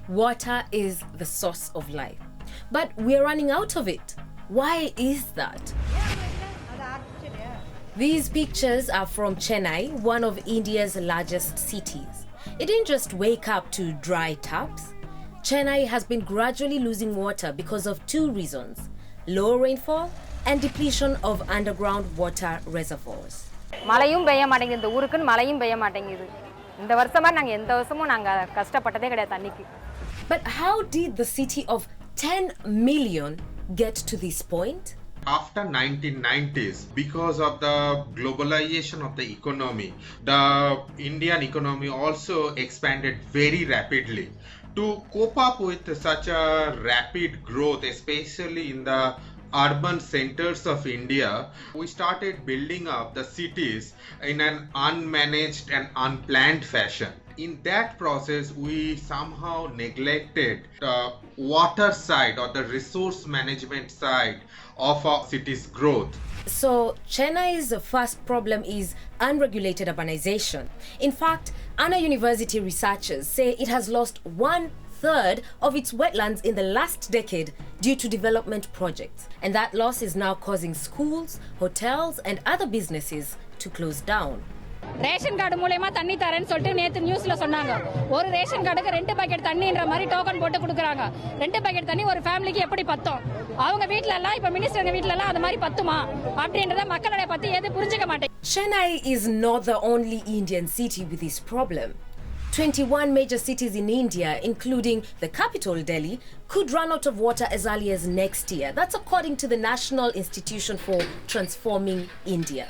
Water is the source of life, but we're running out of it. Why is that? These pictures are from Chennai, one of India's largest cities. It didn't just wake up to dry taps. Chennai has been gradually losing water because of two reasons: low rainfall and depletion of underground water reservoirs. மழையும் பெய்ய மாட்டேங்குது, இந்த ஊருக்கு மழையும் பெய்ய மாட்டேங்குது. இந்த வருஷமா நாங்க எந்த வருஷமும் நாங்க கஷ்டப்பட்டதே கிடையாது தண்ணிக்கு. But how did the city of 10 million get to this point? After 1990s, because of the globalization of the economy, the Indian economy also expanded very rapidly. To cope up with such a rapid growth, especially in the urban centers of India, we started building up the cities in an unmanaged and unplanned fashion. In that process, we somehow neglected the water side or the resource management side of our city's growth. So, Chennai's first problem is unregulated urbanization. In fact, Anna University researchers say it has lost 1/3 of its wetlands in the last decade due to development projects. And that loss is now causing schools, hotels, and other businesses to close down. Ration card மூலமா தண்ணி தரேன்னு சொல்லிட்டு நேத்து நியூஸ்ல சொன்னாங்க. ஒரு ration கார்டுக்கு 2 packet தண்ணின்ற மாதிரி டோக்கன் போட்டு கொடுக்குறாங்க. 2 பாக்கெட் தண்ணி ஒரு ஃபேமிலிக்கு எப்படி பத்தும்? அவங்க வீட்ல எல்லாம் இப்ப மினிஸ்டர் வீட்ல எல்லாம் அது மாதிரி பத்துமா அப்படின்றத மக்களோட பத்தி எது புரிஞ்சுக்க மாட்டேங்க. Chennai is not the only Indian city with this problem. 21 major cities in India, including the capital Delhi, could run out of water as early as next year. That's according to the National Institution for Transforming India.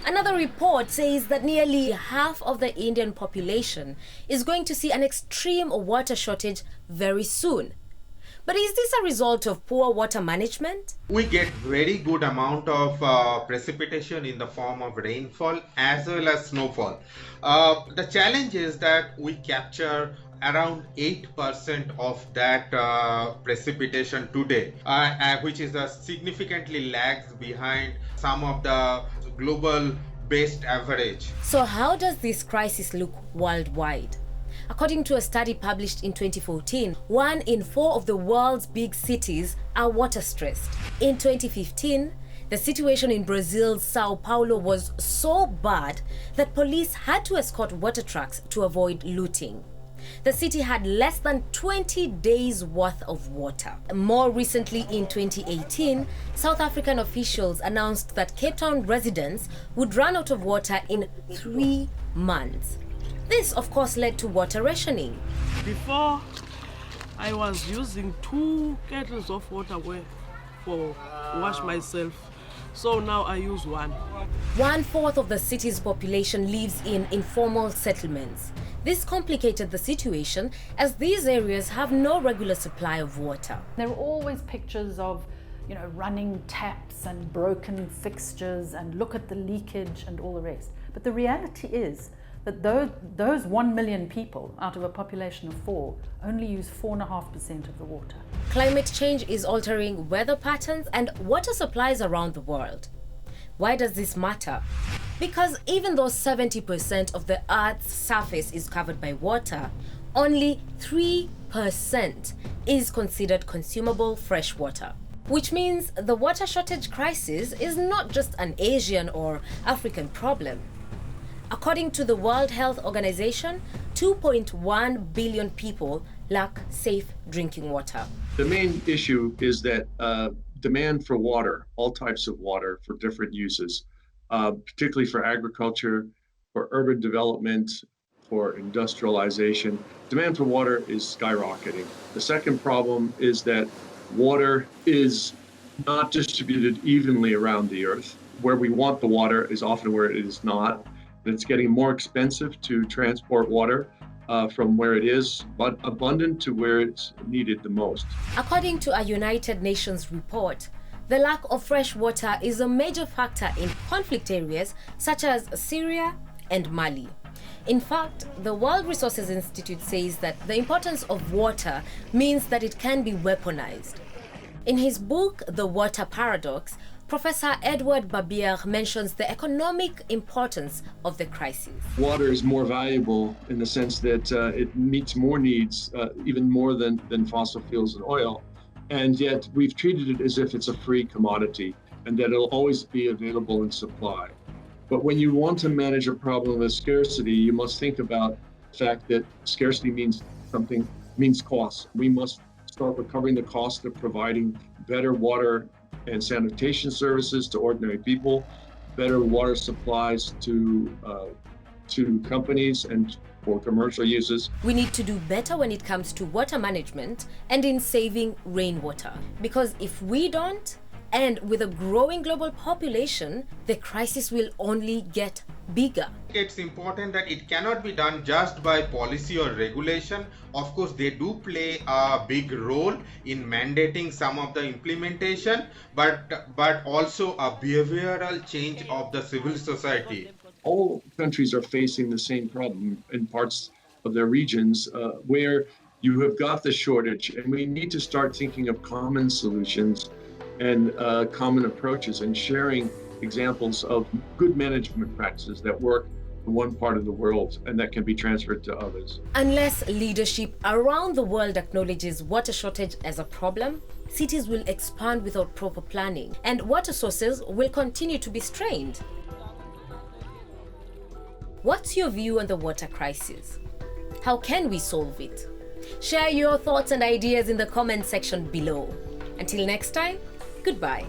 Another report says that nearly half of the Indian population is going to see an extreme water shortage very soon. But is this a result of poor water management? We get very good amount of precipitation in the form of rainfall as well as snowfall. The challenge is that we capture around 8% of that precipitation today, which is significantly lags behind some of the global based average. So how does this crisis look worldwide? According to a study published in 2014, 1 in 4 of the world's big cities are water stressed. In 2015, the situation in Brazil's Sao Paulo was so bad that police had to escort water trucks to avoid looting. The city had less than 20 days worth of water. More recently, in 2018, South African officials announced that Cape Town residents would run out of water in 3 months. This, of course, led to water rationing. Before, I was using 2 kettles of water for wash myself. So now I use 1. 1/4 of the city's population lives in informal settlements. This complicated the situation as these areas have no regular supply of water. There are always pictures of, running taps and broken fixtures and look at the leakage and all the rest. But the reality is that those 1 million people out of a population of 4 only use 4.5% of the water. Climate change is altering weather patterns and water supplies around the world. Why does this matter? Because even though 70% of the Earth's surface is covered by water, only 3% is considered consumable fresh water. Which means the water shortage crisis is not just an Asian or African problem. According to the World Health Organization, 2.1 billion people lack safe drinking water. The main issue is that demand for water, all types of water for different uses, particularly for agriculture, for urban development, for industrialization, demand for water is skyrocketing. The second problem is that water is not distributed evenly around the earth. Where we want the water is often where it is not. It's getting more expensive to transport water from where it is, but abundant to where it's needed the most. According to a United Nations report, the lack of fresh water is a major factor in conflict areas such as Syria and Mali. In fact, the World Resources Institute says that the importance of water means that it can be weaponized. In his book, The Water Paradox, Professor Edward Babier mentions the economic importance of the crisis. Water is more valuable in the sense that it meets more needs, even more than fossil fuels and oil. And yet we've treated it as if it's a free commodity and that it'll always be available in supply. But when you want to manage a problem of scarcity, you must think about the fact that scarcity means cost. We must start recovering the cost of providing better water and sanitation services to ordinary people, better water supplies to companies and for commercial uses. We need to do better when it comes to water management and in saving rainwater. Because if we don't, and with a growing global population, the crisis will only get bigger. It's important that it cannot be done just by policy or regulation. Of course, they do play a big role in mandating some of the implementation, but also a behavioral change of the civil society. All countries are facing the same problem in parts of their regions where you have got the shortage, and we need to start thinking of common solutions and common approaches and sharing examples of good management practices that work in one part of the world and that can be transferred to others. Unless leadership around the world acknowledges water shortage as a problem, cities will expand without proper planning and water sources will continue to be strained. What's your view on the water crisis? How can we solve it? Share your thoughts and ideas in the comment section below. Until next time, goodbye.